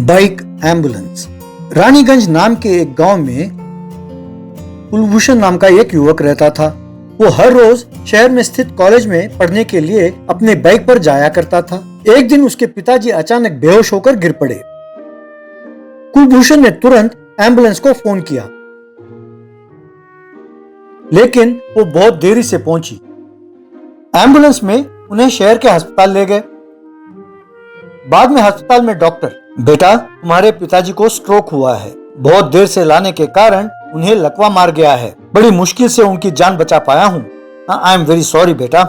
Bike ambulance. Raniganj नाम के एक गांव में कुलभूषण नाम का एक युवक रहता था। वो हर रोज शहर में स्थित कॉलेज में पढ़ने के लिए अपने बाइक पर जाया करता था। एक दिन उसके पिताजी अचानक बेहोश होकर गिर पड़े। कुलभूषण ने तुरंत एम्बुलेंस को फोन किया, लेकिन वो बहुत देरी से पहुंची। एम्बुलेंस में उन्हें शहर के अस्पताल ले गए। बाद में अस्पताल में डॉक्टर, बेटा तुम्हारे पिताजी को स्ट्रोक हुआ है, बहुत देर से लाने के कारण उन्हें लकवा मार गया है, बड़ी मुश्किल से उनकी जान बचा पाया हूँ। आई एम वेरी सॉरी बेटा।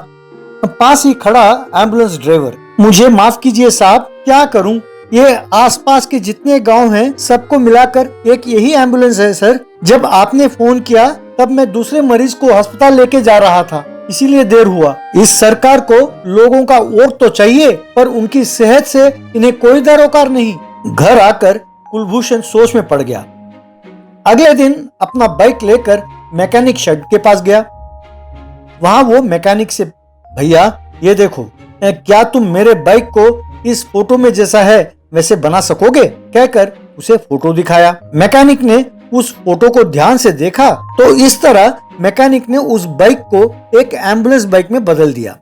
पास ही खड़ा एम्बुलेंस ड्राइवर, मुझे माफ कीजिए साहब, क्या करूं, ये आसपास के जितने गांव हैं सबको मिलाकर एक यही एम्बुलेंस है सर। जब आपने फोन किया तब मैं दूसरे मरीज को अस्पताल लेके जा रहा था, इसीलिए देर हुआ। इस सरकार को लोगों का वोट तो चाहिए, पर उनकी सेहत से इन्हें कोई दरोकार नहीं। घर आकर कुलभूषण सोच में पड़ गया। अगले दिन अपना बाइक लेकर मैकेनिक शेड के पास गया। वहां वो मैकेनिक से, भैया ये देखो, क्या तुम मेरे बाइक को इस फोटो में जैसा है वैसे बना सकोगे, कहकर उसे फोटो दिखाया। मैकेनिक ने उस फोटो को ध्यान से देखा तो इस तरह मैकेनिक ने उस बाइक को एक एम्बुलेंस बाइक में बदल दिया।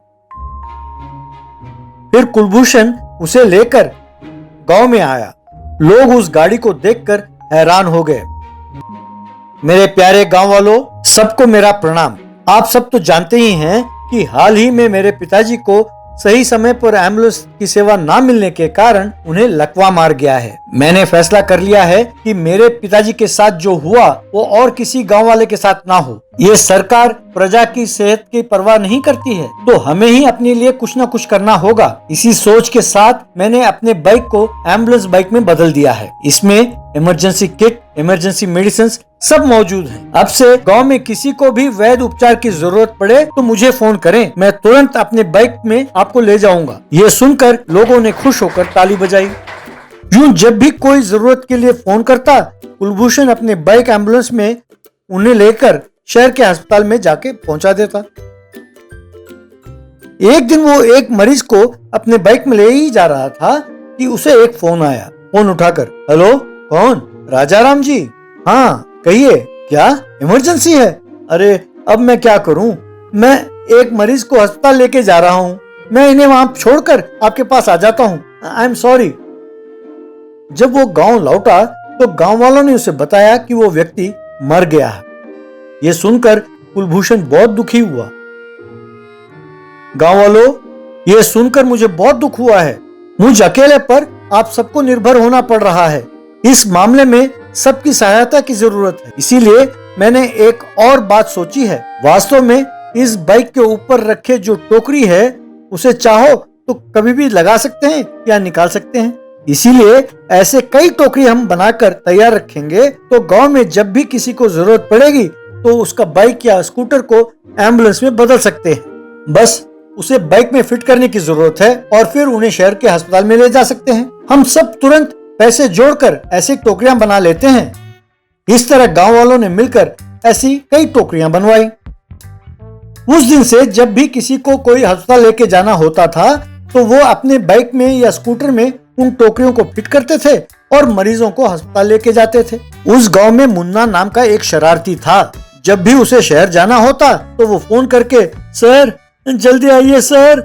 फिर कुलभूषण उसे लेकर गांव में आया। लोग उस गाड़ी को देखकर हैरान हो गए। मेरे प्यारे गांव वालों, सबको मेरा प्रणाम। आप सब तो जानते ही हैं कि हाल ही में मेरे पिताजी को सही समय पर एम्बुलेंस की सेवा ना मिलने के कारण उन्हें लकवा मार गया है। मैंने फैसला कर लिया है कि मेरे पिताजी के साथ जो हुआ वो और किसी गांव वाले के साथ ना हो। ये सरकार प्रजा की सेहत की परवाह नहीं करती है, तो हमें ही अपने लिए कुछ न कुछ करना होगा। इसी सोच के साथ मैंने अपने बाइक को एम्बुलेंस बाइक में बदल दिया है। इसमें इमरजेंसी किट, इमरजेंसी मेडिसिन सब मौजूद हैं। अब से गांव में किसी को भी वैध उपचार की जरूरत पड़े तो मुझे फोन करें, मैं तुरंत अपने बाइक में आपको ले जाऊंगा। ये सुनकर लोगों ने खुश होकर ताली बजाई। यूं जब भी कोई जरूरत के लिए फोन करता, कुलभूषण अपने बाइक एम्बुलेंस में उन्हें लेकर शहर के अस्पताल में जाके पहुंचा देता। एक दिन वो एक मरीज को अपने बाइक में ले ही जा रहा था कि उसे एक फोन आया। फोन उठाकर, हेलो कौन? राजाराम जी। हाँ कहिए, क्या इमरजेंसी है? अरे अब मैं क्या करूं, मैं एक मरीज को अस्पताल लेके जा रहा हूं, मैं इन्हें वहां छोड़कर आपके पास आ जाता हूं, आई एम सॉरी। जब वो गांव लौटा तो गांव वालों ने उसे बताया कि वो व्यक्ति मर गया है। ये सुनकर कुलभूषण बहुत दुखी हुआ। गांव वालों, ये सुनकर मुझे बहुत दुख हुआ है। मुझ अकेले पर आप सबको निर्भर होना पड़ रहा है। इस मामले में सबकी सहायता की जरूरत है, इसीलिए मैंने एक और बात सोची है। वास्तव में इस बाइक के ऊपर रखे जो टोकरी है उसे चाहो तो कभी भी लगा सकते हैं या निकाल सकते हैं। इसीलिए ऐसे कई टोकरी हम बनाकर तैयार रखेंगे, तो गांव में जब भी किसी को जरूरत पड़ेगी तो उसका बाइक या स्कूटर को एम्बुलेंस में बदल सकते हैं। बस उसे बाइक में फिट करने की जरूरत है और फिर उन्हें शहर के अस्पताल में ले जा सकते हैं। हम सब तुरंत पैसे जोड़कर ऐसी टोकरियां बना लेते हैं। इस तरह गांव वालों ने मिलकर ऐसी कई टोकरियां बनवाई। उस दिन से जब भी किसी को कोई अस्पताल लेके जाना होता था तो वो अपने बाइक में या स्कूटर में उन टोकरियों को फिट करते थे और मरीजों को अस्पताल लेके जाते थे। उस गांव में मुन्ना नाम का एक शरारती था। जब भी उसे शहर जाना होता तो वो फोन करके, सर जल्दी आइए सर,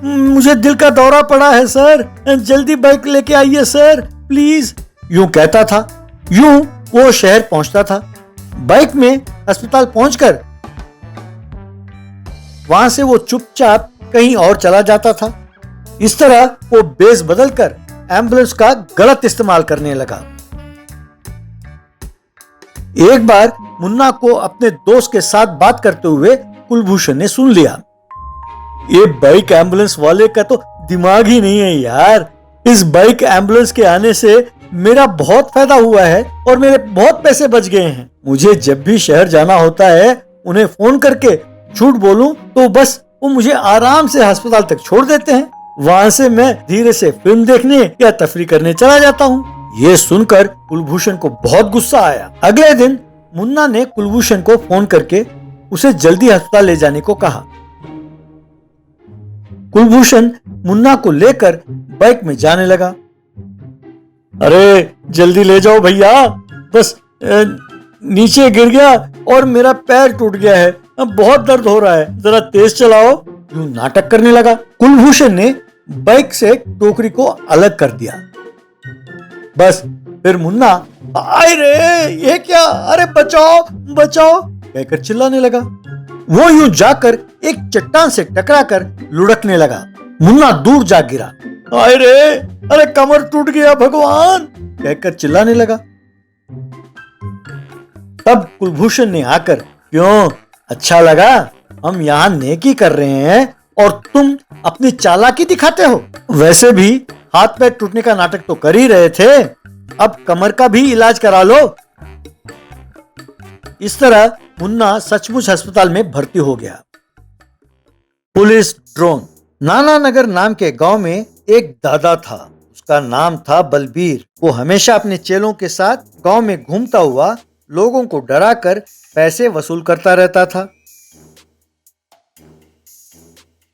मुझे दिल का दौरा पड़ा है सर, जल्दी बाइक लेके आइए सर प्लीज, यूं कहता था। यूं वो शहर पहुंचता था। बाइक में अस्पताल पहुंचकर वहां से वो चुपचाप कहीं और चला जाता था। इस तरह वो बेस बदलकर एम्बुलेंस का गलत इस्तेमाल करने लगा। एक बार मुन्ना को अपने दोस्त के साथ बात करते हुए कुलभूषण ने सुन लिया। ये बाइक एम्बुलेंस वाले का तो दिमाग ही नहीं है यार। इस बाइक एम्बुलेंस के आने से मेरा बहुत फायदा हुआ है और मेरे बहुत पैसे बच गए हैं। मुझे जब भी शहर जाना होता है उन्हें फोन करके झूठ बोलूं तो बस वो मुझे आराम से अस्पताल तक छोड़ देते हैं। वहां से मैं धीरे से फिल्म देखने या तफरी करने चला जाता हूँ। ये सुनकर कुलभूषण को बहुत गुस्सा आया। अगले दिन मुन्ना ने कुलभूषण को फोन करके उसे जल्दी अस्पताल ले जाने को कहा। कुलभूषण मुन्ना को लेकर बाइक में जाने लगा। अरे जल्दी ले जाओ भैया, बस नीचे गिर गया और मेरा पैर टूट गया है, अब बहुत दर्द हो रहा है, जरा तेज चलाओ। यूं नाटक करने लगा। कुलभूषण ने बाइक से टोकरी को अलग कर दिया। बस फिर मुन्ना आए रे, ये क्या, अरे बचाओ बचाओ कहकर चिल्लाने लगा। वो यूं जाकर एक चट्टान से टकराकर लुढ़कने लगा। मुन्ना दूर जा गिरा। आए रे, अरे कमर टूट गया भगवान कहकर चिल्लाने लगा। तब कुलभूषण ने आकर, क्यों, अच्छा लगा, हम यहाँ नेकी कर रहे हैं और तुम अपनी चालाकी दिखाते हो। वैसे भी हाथ पैर टूटने का नाटक तो कर ही रहे थे, अब कमर का भी इलाज करा लो। इस तरह मुन्ना सचमुच अस्पताल में भर्ती हो गया। Police drone. नाना नगर नाम के गांव में एक दादा था, उसका नाम था बलबीर। वो हमेशा अपने चेलों के साथ गांव में घूमता हुआ लोगों को डराकर पैसे वसूल करता रहता था।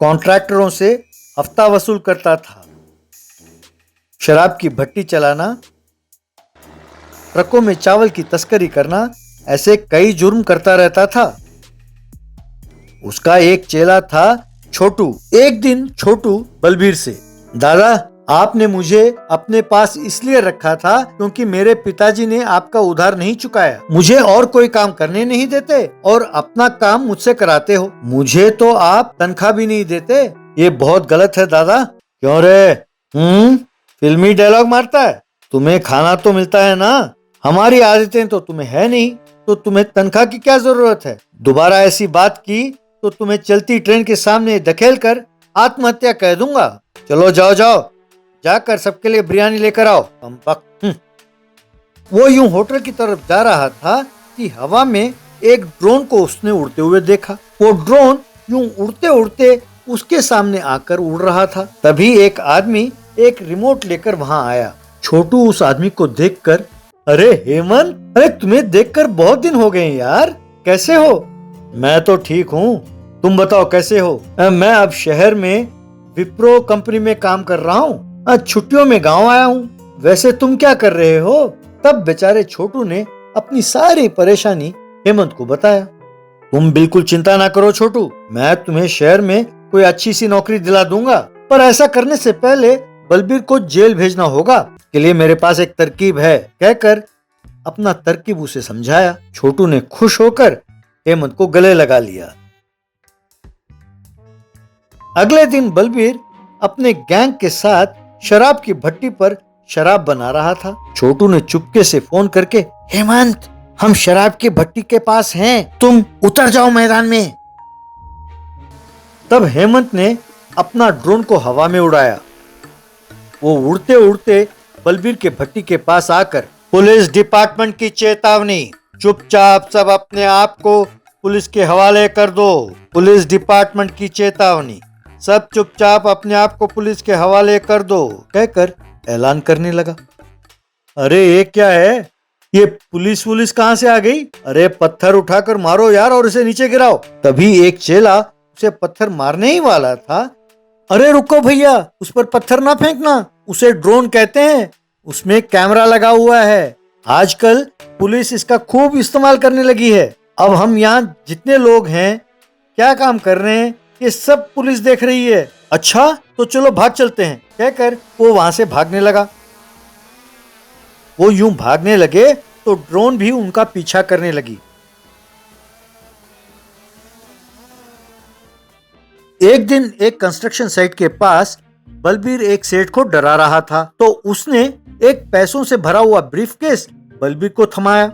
कॉन्ट्रैक्टरों से हफ्ता वसूल करता था, शराब की भट्टी चलाना, ट्रकों में चावल की तस्करी करना, ऐसे कई जुर्म करता रहता था। उसका एक चेला था छोटू। एक दिन छोटू बलबीर से, दादा आपने मुझे अपने पास इसलिए रखा था क्योंकि मेरे पिताजी ने आपका उधार नहीं चुकाया, मुझे और कोई काम करने नहीं देते और अपना काम मुझसे कराते हो, मुझे तो आप तनख्वाह भी नहीं देते, ये बहुत गलत है दादा। क्यों रे, फिल्मी डायलॉग मारता है, तुम्हें खाना तो मिलता है ना, हमारी आदतें तो तुम्हें है नहीं, तो तुम्हें तनख्वाह की क्या जरूरत है। दोबारा ऐसी बात की तो तुम्हें चलती ट्रेन के सामने धकेल कर आत्महत्या कह दूंगा। चलो जाओ जाओ, जाकर सबके लिए बिरयानी लेकर आओ। वो यूं होटल की तरफ जा रहा था कि हवा में एक ड्रोन को उसने उड़ते हुए देखा। वो ड्रोन यूं उड़ते उड़ते उसके सामने आकर उड़ रहा था। तभी एक आदमी एक रिमोट लेकर वहां आया। छोटू उस आदमी को देखकर, अरे हेमंत, अरे तुम्हें देखकर बहुत दिन हो गए यार, कैसे हो। मैं तो ठीक हूँ, तुम बताओ कैसे हो। मैं अब शहर में विप्रो कंपनी में काम कर रहा हूँ, आज छुट्टियों में गांव आया हूँ। वैसे तुम क्या कर रहे हो। तब बेचारे छोटू ने अपनी सारी परेशानी हेमंत को बताया। तुम बिल्कुल चिंता ना करो छोटू, मैं तुम्हें शहर में कोई अच्छी सी नौकरी दिला दूंगा, पर ऐसा करने से पहले बलबीर को जेल भेजना होगा, के लिए मेरे पास एक तरकीब है, कहकर अपना तरकीब उसे समझाया। छोटू ने खुश होकर हेमंत को गले लगा लिया। अगले दिन बलबीर अपने गैंग के साथ शराब की भट्टी पर शराब बना रहा था। छोटू ने चुपके से फोन करके, हेमंत, हम शराब की भट्टी के पास हैं, तुम उतर जाओ मैदान में। तब हेमंत ने अपना ड्रोन को हवा में उड़ाया। वो उड़ते उड़ते बलबीर के भट्टी के पास आकर, पुलिस डिपार्टमेंट की चेतावनी, चुपचाप सब अपने आप को पुलिस के हवाले कर दो। पुलिस डिपार्टमेंट की चेतावनी, सब चुपचाप अपने आप को पुलिस के हवाले कर दो, कहकर ऐलान करने लगा। अरे ये क्या है, ये पुलिस कहां से आ गई। अरे पत्थर उठाकर मारो यार और इसे नीचे गिराओ। तभी एक चेला उसे पत्थर मारने ही वाला था। अरे रुको भैया, उस पर पत्थर ना फेंकना, उसे ड्रोन कहते हैं, उसमें कैमरा लगा हुआ है, आजकल पुलिस इसका खूब इस्तेमाल करने लगी है। अब हम यहाँ जितने लोग हैं क्या काम कर रहे हैं ये सब पुलिस देख रही है। अच्छा तो चलो भाग चलते हैं, कहकर वो वहां से भागने लगा। वो यूं भागने लगे तो ड्रोन भी उनका पीछा करने लगी। एक दिन एक कंस्ट्रक्शन साइट के पास बलबीर एक सेठ को डरा रहा था, तो उसने एक पैसों से भरा हुआ ब्रीफकेस बलबीर को थमाया।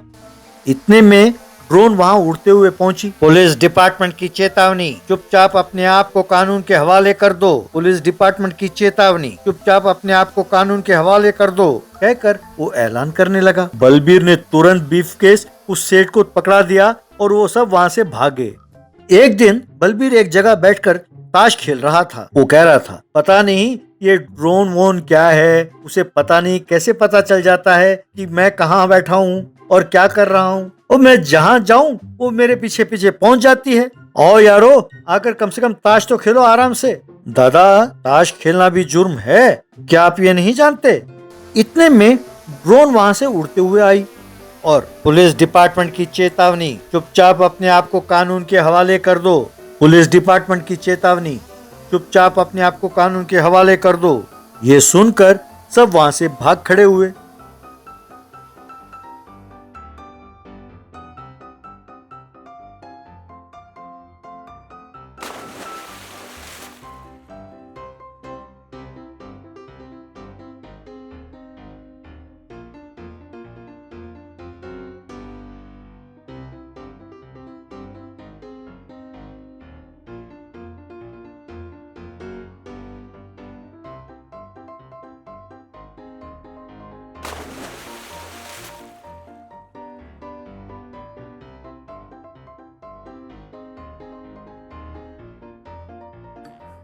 इतने में ड्रोन वहां उड़ते हुए पहुंची। पुलिस डिपार्टमेंट की चेतावनी, चुपचाप अपने आप को कानून के हवाले कर दो। पुलिस डिपार्टमेंट की चेतावनी, चुपचाप अपने आप को कानून के हवाले कर दो, कहकर वो ऐलान करने लगा। बलबीर ने तुरंत ब्रीफकेस उस सेठ को पकड़ा दिया और वो सब वहां से भागे। एक दिन बलबीर एक जगह बैठकर ताश खेल रहा था। वो कह रहा था, पता नहीं ये ड्रोन वोन क्या है, उसे पता नहीं कैसे पता चल जाता है कि मैं कहाँ बैठा हूँ और क्या कर रहा हूँ, और मैं जहाँ जाऊँ वो मेरे पीछे पीछे पहुंच जाती है। और यारो, आकर कम से कम ताश तो खेलो आराम से। दादा, ताश खेलना भी जुर्म है, क्या आप ये नहीं जानते। इतने में ड्रोन वहां से उड़ते हुए आई और पुलिस डिपार्टमेंट की चेतावनी, चुपचाप अपने आप को कानून के हवाले कर दो। पुलिस डिपार्टमेंट की चेतावनी, चुपचाप अपने आप को कानून के हवाले कर दो। ये सुनकर सब वहां से भाग खड़े हुए।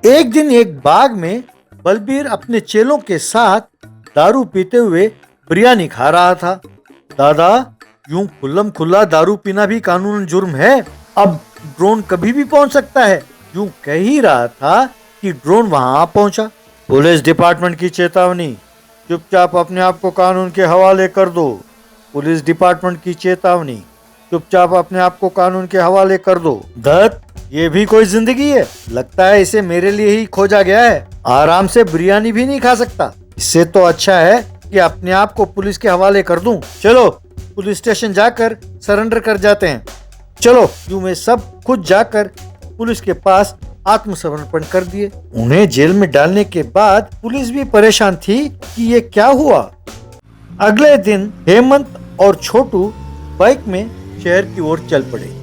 एक दिन एक बाग में बलबीर अपने चेलों के साथ दारू पीते हुए बिरयानी खा रहा था। दादा, यूं खुल्लम खुल्ला दारू पीना भी कानूनन जुर्म है। अब ड्रोन कभी भी पहुंच सकता है। यूं कह ही रहा था कि ड्रोन वहां आ पहुंचा। पुलिस डिपार्टमेंट की चेतावनी, चुपचाप अपने आप को कानून के हवाले कर दो। पुलिस डिपार्टमेंट की चेतावनी, चुपचाप अपने आप को कानून के हवाले कर दो। दत्त, ये भी कोई जिंदगी है? लगता है इसे मेरे लिए ही खोजा गया है। आराम से बिरयानी भी नहीं खा सकता। इससे तो अच्छा है कि अपने आप को पुलिस के हवाले कर दूं। चलो पुलिस स्टेशन जाकर सरेंडर कर जाते हैं। चलो। यूं में सब खुद जाकर पुलिस के पास आत्मसमर्पण कर दिए। उन्हें जेल में डालने के बाद पुलिस भी परेशान थी कि ये क्या हुआ। अगले दिन हेमंत और छोटू बाइक में शहर की ओर चल पड़े।